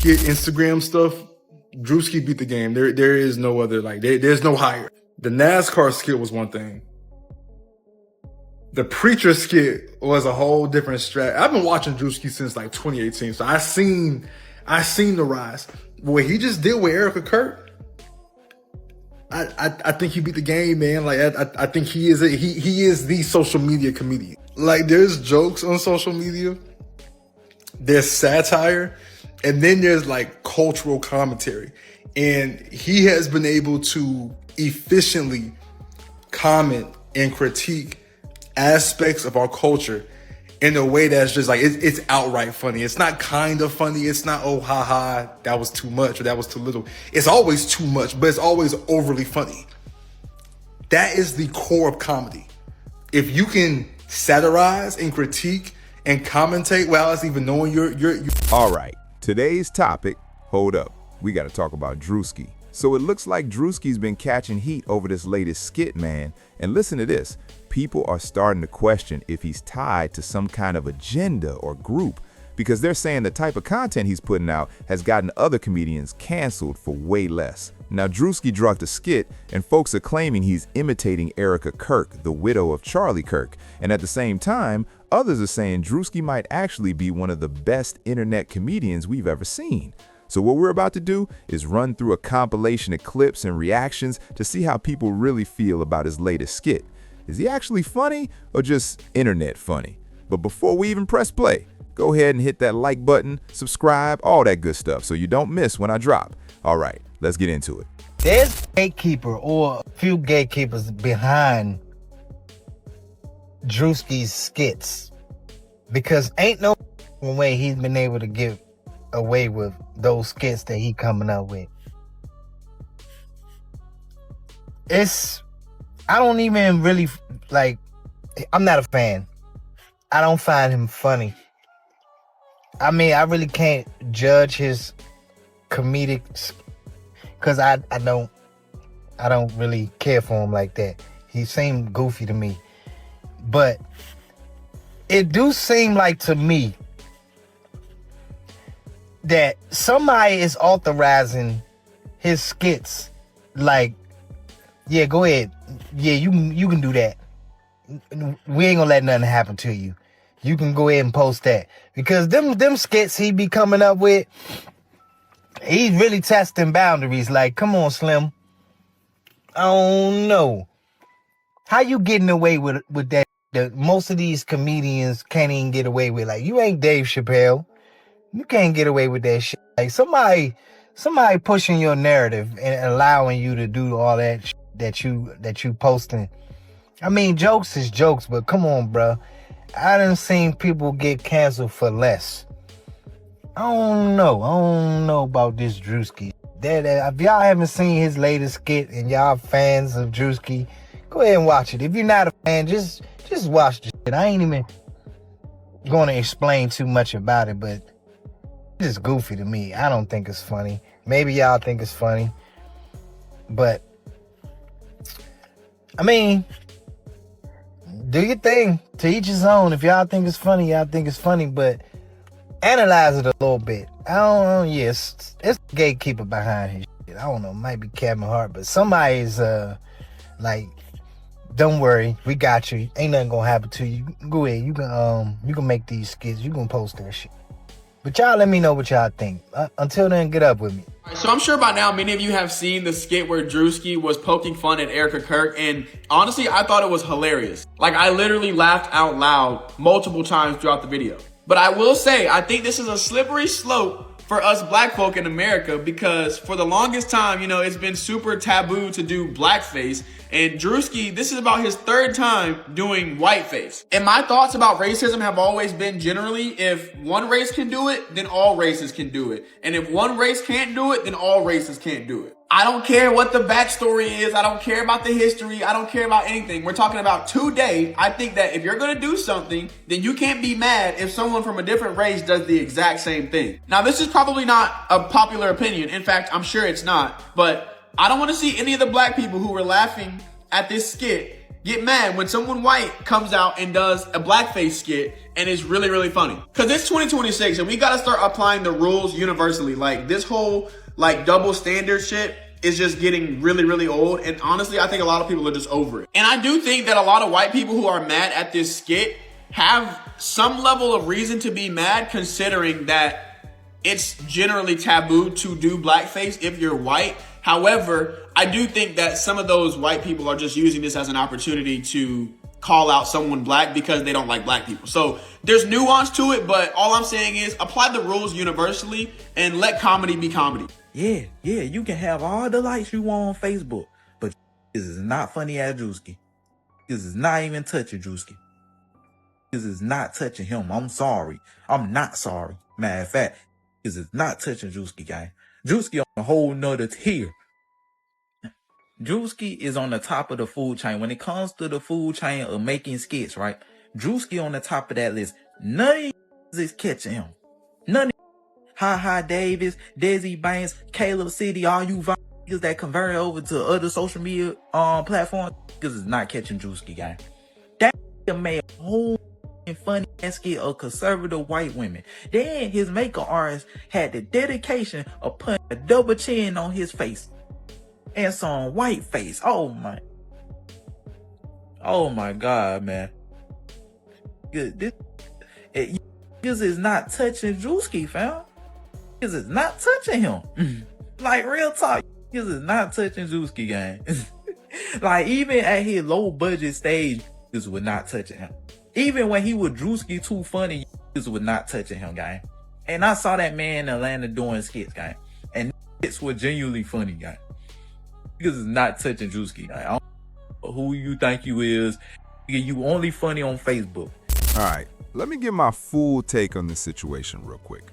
get Instagram stuff, Druski beat the game. There is no other, like, there's no higher. The NASCAR skit was one thing. The preacher skit was a whole different strat. I've been watching Druski since like 2018, so I seen the rise. What he just did with Erica Kirk, I think he beat the game, man. Like I think he is the social media comedian. Like there's jokes on social media, there's satire, and then there's like cultural commentary. And he has been able to efficiently comment and critique aspects of our culture in a way that's just like, it's outright funny. It's not kind of funny. It's not, oh, haha, that was too much or that was too little. It's always too much, but it's always overly funny. That is the core of comedy. If you can satirize and critique and commentate without us even knowing you're. All right, today's topic, hold up. We got to talk about Druski. So it looks like Druski's been catching heat over this latest skit, man. And listen to this. People are starting to question if he's tied to some kind of agenda or group because they're saying the type of content he's putting out has gotten other comedians canceled for way less. Now, Druski dropped a skit, and folks are claiming he's imitating Erica Kirk, the widow of Charlie Kirk. And at the same time, others are saying Druski might actually be one of the best internet comedians we've ever seen. So what we're about to do is run through a compilation of clips and reactions to see how people really feel about his latest skit. Is he actually funny or just internet funny? But before we even press play, go ahead and hit that like button, subscribe, all that good stuff so you don't miss when I drop. All right, let's get into it. There's a gatekeeper or a few gatekeepers behind Druski's skits because ain't no way he's been able to get away with those skits that he coming up with. I don't even really like, I'm not a fan. I don't find him funny. I mean, I really can't judge his comedic because I don't really care for him like that. He seemed goofy to me. But it do seem like to me that somebody is authorizing his skits. Like, yeah, go ahead. Yeah, you can do that. We ain't gonna let nothing happen to you. You can go ahead and post that. Because them skits he be coming up with, he's really testing boundaries. Like, come on, Slim. I don't know. How you getting away with that? Most of these comedians can't even get away with. Like, you ain't Dave Chappelle. You can't get away with that shit. Like somebody pushing your narrative and allowing you to do all that shit that you posting. I mean, jokes is jokes, but come on, bro. I done seen people get canceled for less. I don't know about this Druski. If y'all haven't seen his latest skit and y'all fans of Druski, go ahead and watch it. If you're not a fan, just watch the shit. I ain't even gonna explain too much about it, but it's goofy to me. I don't think it's funny. Maybe y'all think it's funny. But, I mean, do your thing. To each his own. If y'all think it's funny, y'all think it's funny. But analyze it a little bit. I don't know. Yes, it's a gatekeeper behind his shit. I don't know. It might be Kevin Hart. But somebody's like, don't worry. We got you. Ain't nothing gonna happen to you. Go ahead. You can make these skits. You can post that shit. But y'all let me know what y'all think. Until then, get up with me. So I'm sure by now many of you have seen the skit where Druski was poking fun at Erica Kirk, and honestly, I thought it was hilarious. Like, I literally laughed out loud multiple times throughout the video. But I will say, I think this is a slippery slope for us black folk in America because for the longest time, it's been super taboo to do blackface. And Druski, this is about his third time doing whiteface. And my thoughts about racism have always been generally, if one race can do it, then all races can do it. And if one race can't do it, then all races can't do it. I don't care what the backstory is. I don't care about the history. I don't care about anything. We're talking about today. I think that if you're going to do something, then you can't be mad if someone from a different race does the exact same thing. Now, this is probably not a popular opinion. In fact, I'm sure it's not. But I don't want to see any of the black people who were laughing at this skit get mad when someone white comes out and does a blackface skit and it's really, really funny. Cause it's 2026 and we gotta start applying the rules universally. Like this whole like double standard shit is just getting really, really old. And honestly, I think a lot of people are just over it. And I do think that a lot of white people who are mad at this skit have some level of reason to be mad, considering that it's generally taboo to do blackface if you're white. However, I do think that some of those white people are just using this as an opportunity to call out someone black because they don't like black people. So there's nuance to it, but all I'm saying is apply the rules universally and let comedy be comedy. Yeah, you can have all the likes you want on Facebook, but this is not funny at Druski. This is not even touching Druski. This is not touching him. I'm sorry. I'm not sorry. Matter of fact, this is not touching Druski, guy. Druski on a whole nother tier. Druski is on the top of the food chain. When it comes to the food chain of making skits, right? Druski on the top of that list. None of is catching him. None of Ha Davis, Desi Banks, Caleb City, all you niggas that convert over to other social media platforms, this is not catching Druski, guy. That made a whole funny ass skit of conservative white women. Then his makeup artist had the dedication of putting a double chin on his face and some white face. Oh my god, man. This is not touching Druski, fam. This is not touching him. Like real talk, this is not touching Druski, gang. Like even at his low budget stage, this was not touching him. Even when he was Druski too funny, this was not touching him, guy. And I saw that man in Atlanta doing skits, guy. And skits were genuinely funny, guy. This is not touching Druski, guy. I don't know who you think you is. You only funny on Facebook. All right, let me give my full take on this situation real quick.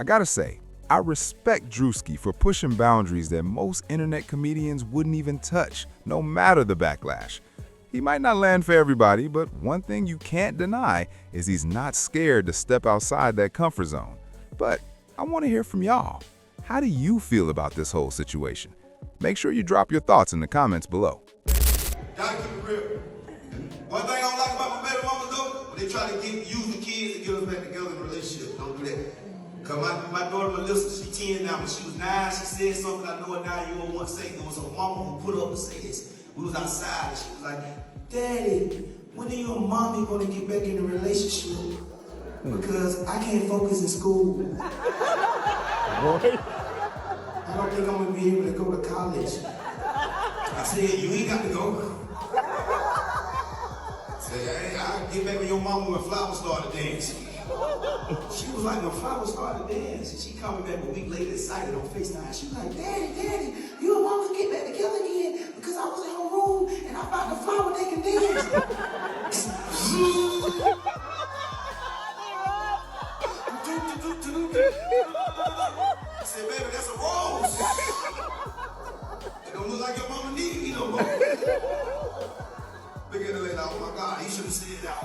I gotta say, I respect Druski for pushing boundaries that most internet comedians wouldn't even touch, no matter the backlash. He might not land for everybody, but one thing you can't deny is he's not scared to step outside that comfort zone. But I want to hear from y'all. How do you feel about this whole situation? Make sure you drop your thoughts in the comments below. Gotta keep it real. One thing I don't like about my baby mamas though, when they try to use the kids and get us back together in a relationship. Don't do that. Cause my daughter Melissa, she 10 now, but she was 9, she said something I know a 9-year-old once said. There was a mama who put up and said this. We was outside and she was like, Daddy, when are you and Mommy gonna get back in a relationship? Because I can't focus in school. I don't think I'm gonna be able to go to college. I said, you ain't got to go. I said, hey, I'll get back with your mama when Flower started dancing. She was like, when Flower started dancing, she coming back a week later excited on FaceTime. She was like, Daddy, you and Mama get back together again because I was in her room and I found the Flower they can dance. I said, baby, that's a rose. It don't look like your mama needed me no more. Look at her later, oh my God, he should have said that.